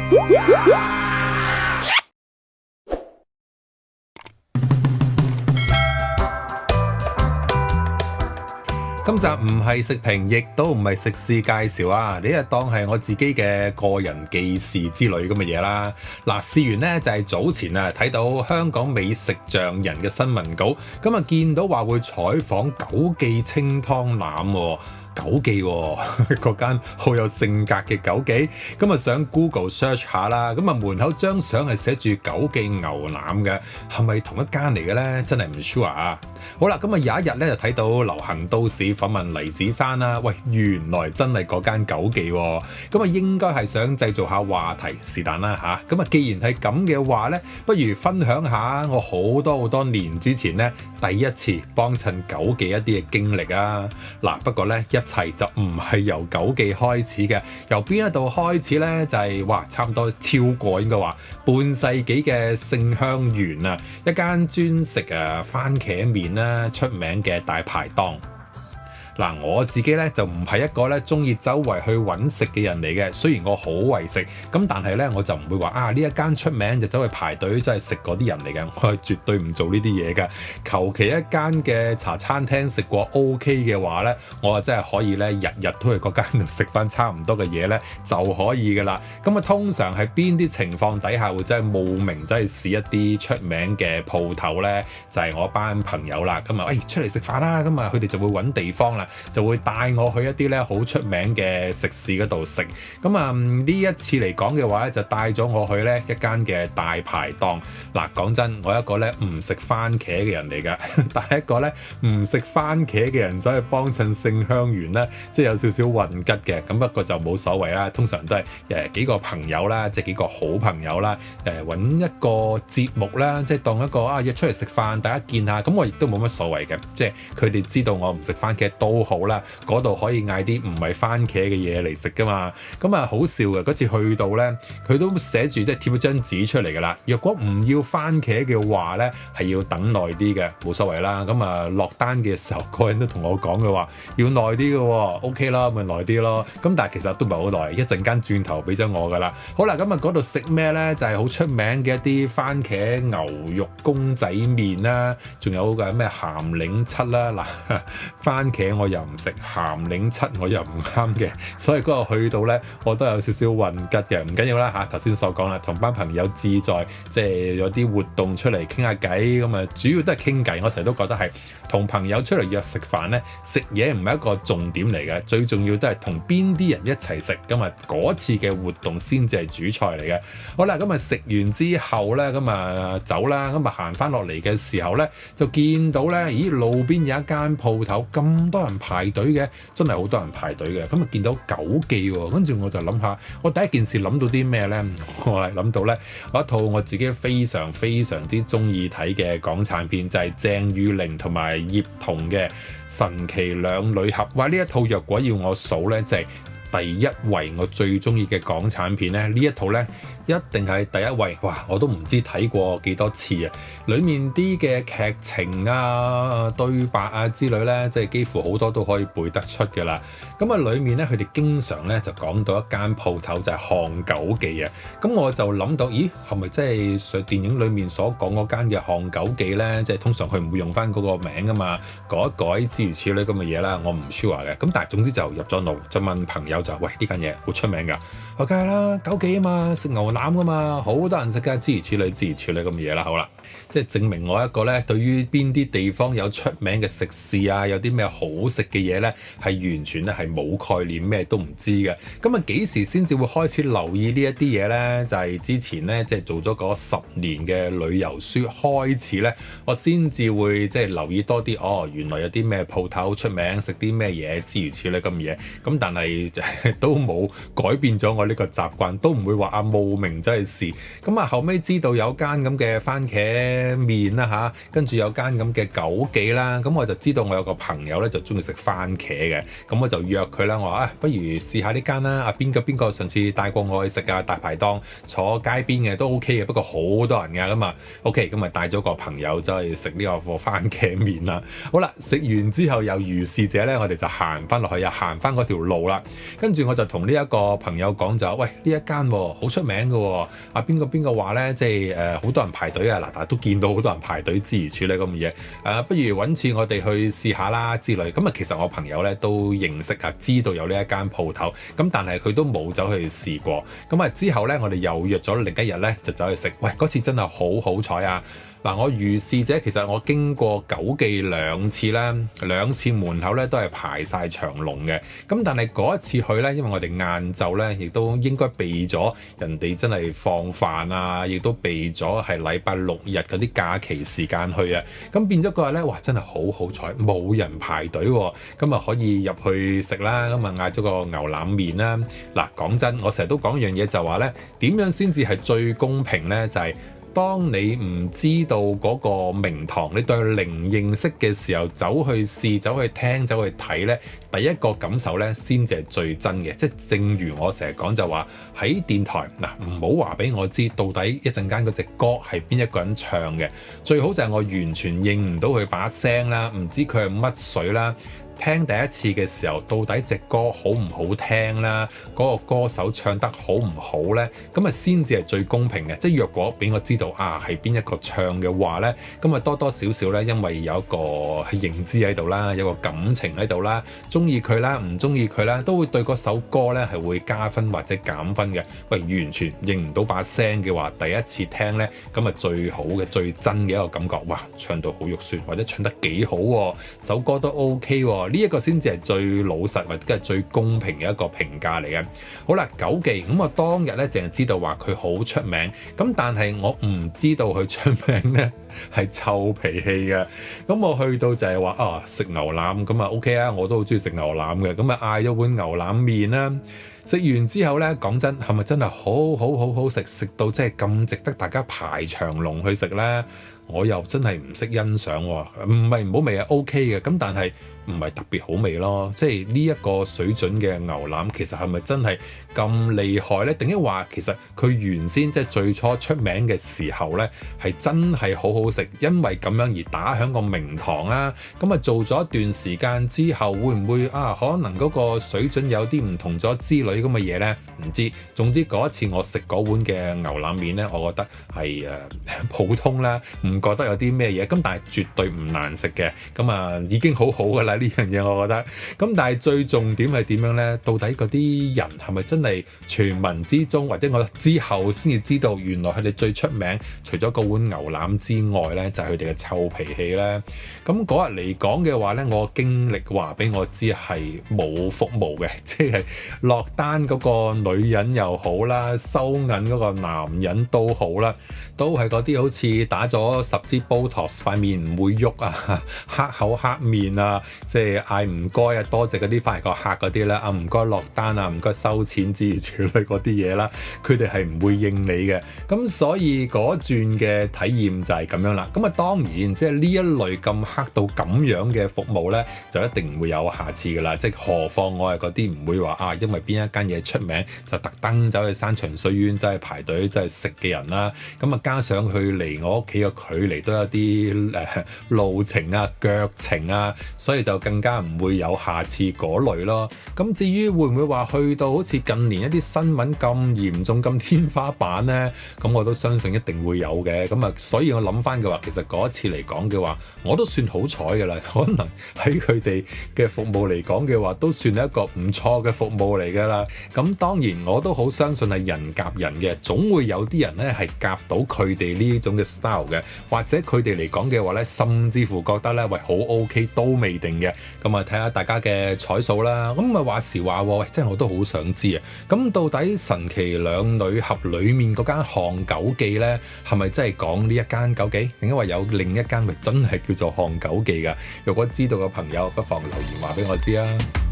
今集唔係食評，亦都唔係食肆介紹啊！呢日當係我自己嘅個人記事之類咁嘅嘢啦。嗱，事緣呢就係早前睇到香港美食匠人嘅新聞稿，咁啊見到話會採訪九記清湯腩喎。九記嗰間好有性格嘅九記，咁啊上 Google search 下啦，咁啊門口張相係寫住九記牛腩嘅，係咪同一間嚟嘅呢？真係唔 sure 啊！好啦，咁啊有一日咧就睇到流行都市訪問黎子珊啦，喂，原來真係嗰間九記喎，咁啊應該係想製造下話題，是但啦嚇。咁啊既然係咁嘅話呢，不如分享下我好多年之前呢第一次幫襯九記一啲嘅經歷啊！嗱，不過呢，一切就唔係由九記開始嘅，由邊一度開始呢？就係差唔多超過應該話半世紀嘅勝香園啊，一間專食番茄麵啦出名嘅大排檔。嗱，我自己咧就唔係一個咧中意周圍去揾食嘅人嚟嘅，雖然我好為食，咁但係咧我就唔會話呢一間出名就走去排隊真係食嗰啲人嚟嘅，我係絕對唔做呢啲嘢嘅。求其一間嘅茶餐廳食過 OK 嘅話咧，我啊真係可以咧日都去嗰間度食翻差唔多嘅嘢咧就可以噶啦。咁啊通常係邊啲情況底下會真係慕名真係試一啲出名嘅鋪頭咧？就係我班朋友啦，咁啊出嚟食飯啦，咁啊佢哋就會揾地方啦。就會帶我去一啲咧好出名嘅食肆嗰度食，咁啊呢一次嚟講嘅話咧，就帶咗我去咧一間嘅大排檔。嗱，講真，我一個咧唔食番茄嘅人嚟㗎，但係一個咧唔食番茄嘅人走去幫襯勝香園咧，即係有少少混吉嘅。咁不過就冇所謂啦，通常都係幾個朋友啦，即係幾個好朋友啦，揾一個節目啦，即係當一個約出嚟食飯，大家見下，咁我亦都冇乜所謂嘅，即係佢哋知道我唔食番茄都好啦，嗰度可以嗌啲唔係番茄嘅嘢嚟食噶嘛。咁啊好笑嘅，嗰次去到呢，佢都寫住即係貼咗張紙出嚟噶啦。若果唔要番茄嘅話呢，係要等耐啲嘅，冇所謂啦。咁啊落單嘅時候，個人都同我講嘅話要耐啲嘅喎，OK 啦，咪耐啲咯。咁但係其實都唔係好耐，一陣間轉頭俾咗我噶啦。好啦，咁啊嗰度食咩呢？就係好出名嘅一啲番茄牛肉公仔麵啦，仲有個咩鹹檸七啦。嗱，番茄我又唔食，鹹檸七我又唔啱嘅，所以嗰日去到呢，我都有少少混吉嘅，唔緊要啦嚇。頭先所講啦，同班朋友志在，即係有啲活動出嚟傾下偈，咁啊主要都係傾偈。我成日都覺得係同朋友出嚟約食飯呢，食嘢唔係一個重點嚟嘅，最重要都係同邊啲人一齊食，咁啊嗰次嘅活動先至係主菜嚟嘅。好啦，咁啊食完之後呢，咁啊走啦，咁啊行翻落嚟嘅時候呢，就見到呢，咦路邊有一間鋪頭咁多人排隊嘅，真係好多人排隊嘅。咁啊見到九記喎，跟住我就諗下，我第一件事諗到啲咩呢？我係諗到呢，我一套我自己非常之中意睇嘅港產片，就係鄭裕玲同埋葉童嘅《神奇兩女俠》。哇！呢一套若果要我數呢，就係第一位我最中意嘅港產片呢，呢一套呢，一定係第一位。哇！我都唔知睇過幾多次啊！裡面啲嘅劇情啊、對白啊之類呢，即係幾乎好多都可以背得出㗎啦。咁啊，裡面呢，佢哋經常呢就講到一間鋪頭就係漢九記啊。咁我就諗到，咦，係咪即係上電影裡面所講嗰間嘅漢九記呢？即係通常佢唔會用翻嗰個名㗎嘛，改一改諸如此類咁嘅嘢啦。我唔 sure 嘅。咁但係總之就入咗腦，就問朋友就喂，呢間嘢好出名㗎。我梗係啦，九記啊嘛，食牛腩㗎嘛，好多人食㗎，諸如此類咁嘅嘢啦。好啦，即係證明我一個咧，對於邊啲地方有出名嘅食肆啊，有啲咩好食嘅嘢咧，係完全咧係冇概念，咩都唔知嘅。咁啊幾時先至會開始留意呢一啲嘢咧？就係之前咧，即係做咗嗰10年嘅旅遊書開始咧，我先至會即係留意多啲。哦，原來有啲咩鋪頭出名，食啲咩嘢，諸如此類咁嘢。咁但係都冇改變咗我呢個習慣，都唔會話慕名真係試。咁啊後尾知道有間咁嘅番茄麵啦嚇，跟住有間咁嘅九記啦，咁我就知道我有個朋友咧就中意食番茄嘅，咁我就約佢啦。我話不如試下呢間啦。啊邊個上次帶過我去食啊，大排檔坐街邊嘅都 OK 嘅，不過好多人㗎咁啊。OK，咁啊帶咗個朋友走去食呢個番茄麵啦。好啦，食完之後又如是者咧，我哋就行翻落去，又行翻嗰條路啦。跟住我就同呢一個朋友講就，喂，呢一間好出名嘅，啊邊個話咧，即係好多人排隊啊，嗱，都見到好多人排隊之如此類咁嘅嘢，不如揾次我哋去試下啦之類。咁啊，其實我朋友咧都認識啊，知道有呢一間鋪頭，咁但係佢都冇走去試過。咁啊之後咧，我哋又約咗另一日咧就走去食。喂，嗰次真係好好彩啊！嗱，我如是者，其實我經過九記兩次啦，兩次門口咧都係排晒長龍嘅。咁但係嗰一次去咧，因為我哋晏晝咧，亦都應該避咗人哋真係放飯啊，亦都避咗係禮拜六日嗰啲假期時間去啊。咁變咗嗰日咧，哇，真係好好彩，冇人排隊喎。咁啊可以入去食啦，咁啊嗌咗個牛腩麵啦。嗱，講真，我成日都講一樣嘢就話咧，點樣先至係最公平咧？就係當你唔知道嗰個名堂，你對佢零認識嘅時候，走去試、走去聽、走去睇呢，第一個感受呢先至係最真嘅。即係正如我成日講就話，喺電台嗱，唔好話俾我知到底一陣間嗰隻歌係邊一個人唱嘅，最好就係我完全認唔到佢把聲啦，唔知佢係乜水啦。聽第一次嘅時候，到底隻歌好唔好聽啦？嗰個歌手唱得好唔好呢？咁啊先至係最公平嘅。即係若果俾我知道啊係邊一個唱嘅話呢，咁啊多多少少呢，因為有一個認知喺度啦，有個感情喺度啦，中意佢啦，唔中意佢啦，都會對嗰首歌呢係會加分或者減分嘅。喂，完全認唔到把聲嘅話，第一次聽呢，咁啊最好嘅最真嘅一個感覺，哇！唱到好肉酸，或者唱得幾好喎，首歌都 OK 喎。呢一個先至係最老實或者係最公平嘅一個評價嚟嘅。好啦，九記咁我當日咧淨係知道話佢好出名，咁但係我唔知道佢出名咧係臭脾氣嘅。咁我去到就係話食牛腩咁啊 OK 啊，我都好中意食牛腩嘅，咁啊嗌咗碗牛腩麵啦。食完之後咧，講真係咪真係好食？食到即係咁值得大家排長龍去食咧？我又真係唔識欣賞喎，唔係唔好味係 OK 嘅，咁但係唔係特別好味咯。即係呢一個水準嘅牛腩，其實係咪真係咁厲害呢？定係話其實佢原先即係最初出名嘅時候呢，係真係好好食，因為咁樣而打響個名堂啦。咁啊做咗一段時間之後，會唔會可能嗰個水準有啲唔同咗之類咁嘅嘢呢？唔知。總之嗰一次我食嗰碗嘅牛腩麵呢，我覺得係普通啦，唔覺得有啲咩嘢，咁但係絕對唔難食嘅，咁啊已經好好噶啦呢樣嘢，我覺得。咁但係最重點係點樣呢？到底嗰啲人係咪真係傳聞之中，或者我之後先至知道，原來佢哋最出名，除咗嗰碗牛腩之外呢，就係佢哋嘅臭脾氣呢。咁嗰日嚟講嘅話呢，我經歷話俾我知係冇服務嘅，即係落單嗰個女人又好啦，收銀嗰個男人都好啦，都係嗰啲好似打咗10支 Botox 塊面唔會喐啊，黑口黑面啊，即係嗌唔該啊，多謝嗰啲翻嚟個客嗰啲啦，唔該落單啊，唔該收錢之類嗰啲嘢啦，佢哋係唔會應你嘅。咁所以嗰轉嘅體驗就係咁樣啦。咁啊當然即係呢一類咁黑到咁樣嘅服務呢，就一定唔會有下次噶啦。即係何況我係嗰啲唔會話因為邊一間嘢出名就特登走去山長水遠走去排隊走去食嘅人啦。咁啊加上佢離我屋企嘅距離都有啲路程啊腳程啊，所以就更加唔會有下次嗰類咯。咁至於會唔會話去到好似近年一啲新聞咁嚴重咁天花板呢？咁我都相信一定會有嘅。咁啊，所以我諗翻嘅話，其實嗰一次嚟講嘅話，我都算好彩㗎啦。可能喺佢哋嘅服務嚟講嘅話，都算係一個唔錯嘅服務嚟㗎啦。咁當然我都好相信係人夾人嘅，總會有啲人呢係夾到佢哋呢種嘅 style 嘅，或者佢哋嚟講嘅話呢，甚至乎覺得呢喂好 OK 都未定嘅。咁啊睇下大家嘅彩數啦。咁啊話時話喂，真係我都好想知啊。咁到底神奇兩女俠裡面嗰間漢九記呢，係咪真係講呢一間九記？定係話有另一間咪真係叫做漢九記㗎？如果知道嘅朋友，不妨留言話俾我知啊。